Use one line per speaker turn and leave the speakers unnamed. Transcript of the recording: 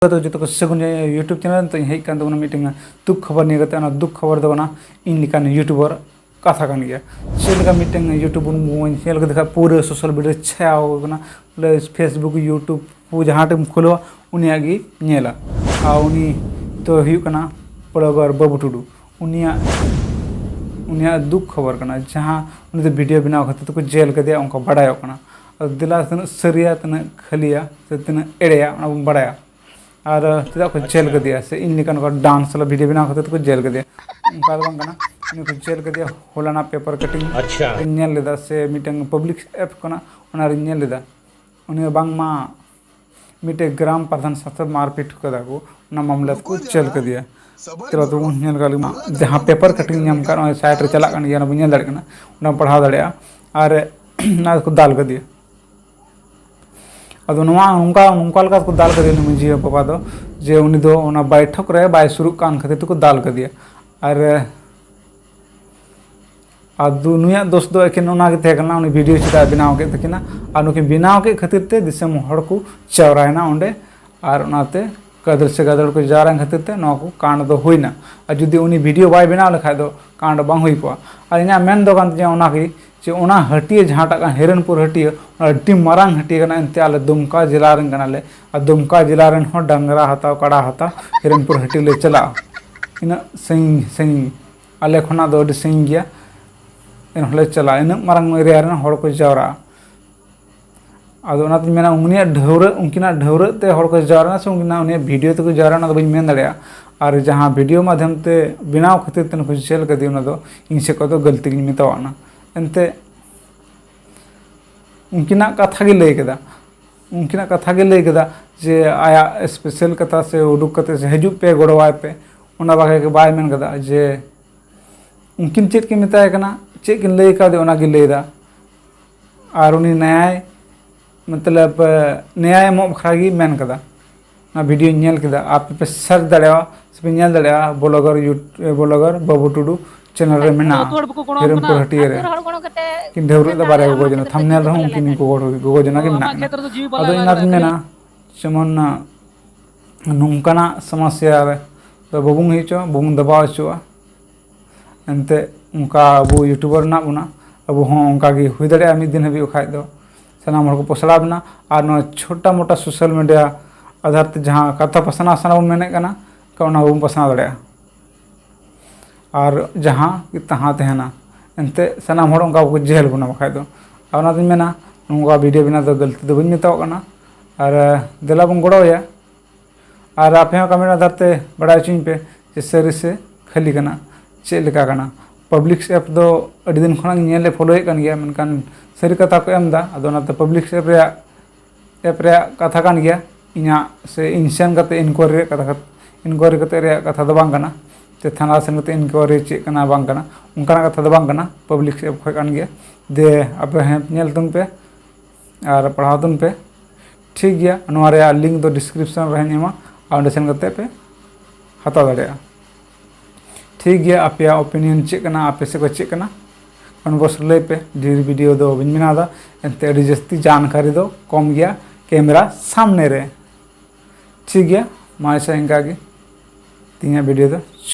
तो जो को सगुन यूट्यूब चैनल तो हेज कान तबना मिटिंग दुख खबर निये गते दुख खबर दो इन लेकान यूट्यूबर कथा कान गया चेलका मिटिंग यूट्यूब चेल के देखा पूरे सोशल मीडिया छाया बोले फेसबुक यूट्यूब जहाँ टेम खोलो उनिया गी नेला आ उनी तो हुयुकना ब्लॉगर बाबू टुडू उनिया दुख खबर कना जहाँ उनी तो वीडियो बनाव खातिर तो को जेल के दिया उनका बड़ायो कना दिला तना सरिया तना खलिया से तना एड़ेया उना बड़ाया और चेदा को जेल के दिया से इन लेकान को डांस वाला वीडियो बनाव खातिर तो को जेल के दिया उनका तो बांगना उनी को जेल के दिया होलाना पेपर कटिंग अच्छा नेल लेदा से मीटिंग पब्लिक ऐप कना उना नेल लेदा उनी बांगमा मिटे ग्राम प्रधान साथ मारपीट कदा को ना मामला को जेल के दिया चलो तो नेल गाली जहाँ पेपर कटिंग नाम कर साइड रे चला कन गया ना दड़ कना उना पढ़ाव दड़या और ना को दाल के दिया अदो नवा उनका लगा को दाल के दिया मजी बाबा दो जे उनी दो ओना बैठक रे बाय शुरू कान खातिर तो को दाल के दिया और दुनिया दोस्त दो एकिन ओना के तेकना उनी वीडियो चिता बनाव के तकिना और नुकी बनाव के खातिर ते दिसम हड़ को चौरायना ओंडे और ओनाते गदर से गदर को जारा खातिर ते नो को कांड दो होइना और जुदी उनी वीडियो बाय बनाव लेखा दो कांड बांग होई को और इना मेन दो कान जे ओना की जे ओना हटिया जहाँटा हिरनपुर हटिया अड्डी मारांग हटिया कना एनते आले दुमका जिला रन कनाले और दुमका जिला रन हो डंगरा हताव कड़ा हताव हिरनपुर हटिया ले चला इन सही आले खना दो अड्डी सही गया इन हले चला इन मारांग एरिया रन हड़ को जावरा आदो ओना तिन मेना उनिया ढौर उनकिना ढौर ते हड़ को जावरा से उनकिना उनिया वीडियो ते को जावरा ना बइन मेन दड़या और जहाँ वीडियो माध्यम ते बिनाव खातिर ते को जेल के दियो ना दो इनसे को तो गलती गिन मितावाना एनते उनकिना कथा गे लई केदा उनकिना कथा गे लई केदा जे आया स्पेशल कथा से उडुक कते से हजू पे गड़वाय पे उना बागे के बाय मेन केदा जे उनकिन चेत के मिताय कना चेत किन लई का दे उना गे लईदा और उनी न्याय मतलब न्याय मो बखरागी मेन कदा ना वीडियो नेल केदा आप पे सर्च दड़या से नेल दड़या ब्लॉगर बाबू टुडू चैनल रे मेना हिरनपुर हटिया रे किन ढेउर दा बारे गो जना थंबनेल रहो किन को गो जना के मेना अदो इना मेना जेमन नुंकाना समस्या रे तो बबुंग हिचो बबुंग दबाव चोआ एनते उनका अबो यूट्यूबर ना बुना अबो हो उनका गे हुई दड़या मिद दिन हबी खाय दो सनाम हर को पोसला बना और नो छोटा मोटा सोशल मीडिया आधार ते जहां कथा पसना सना बन मेने कना कौना बबुंग पसना दड़या और जहाँ कि तहाँ तहना एनते सनाम हड़ उनका को जेल बना बखाय दो और मेना उनका वीडियो बना तो गलती तो बन मेतावना और दिला बन गड़ोया और आप कमेंट आधार ते बड़ा चुन पे जे सरी से खाली कना चेक लेका कना पब्लिक ऐप दो अड़ी दिन खना नेले फॉलो गया मनकान सरी कथा को एमदा अदो नाते पब्लिक ऐप रे कथा कान गया इना से इंसान कते इनक्वायरी कथा दो बांग कना ते थाना सेन कते इनक्वायरी चेक कना बांग कना उनका कथा दो बांग कना पब्लिक ऐप खय कान गया दे आप नेल तुम पे और पढ़ाव तुम पे ठीक गया नोआ लिंक दो डिस्क्रिप्शन रे एमा और सेन कते पे हता दड़या ठीक गया आपया ओपिनियन चेक कना आपे से को चेक कना कन्वर्स लई पे ढेर वीडियो दो बिन मेनादा एनते अड़ी जस्ती जानकारी दो कम गया कैमरा सामने रे ठीक गया मायसा इनका गे तीन वीडियो दो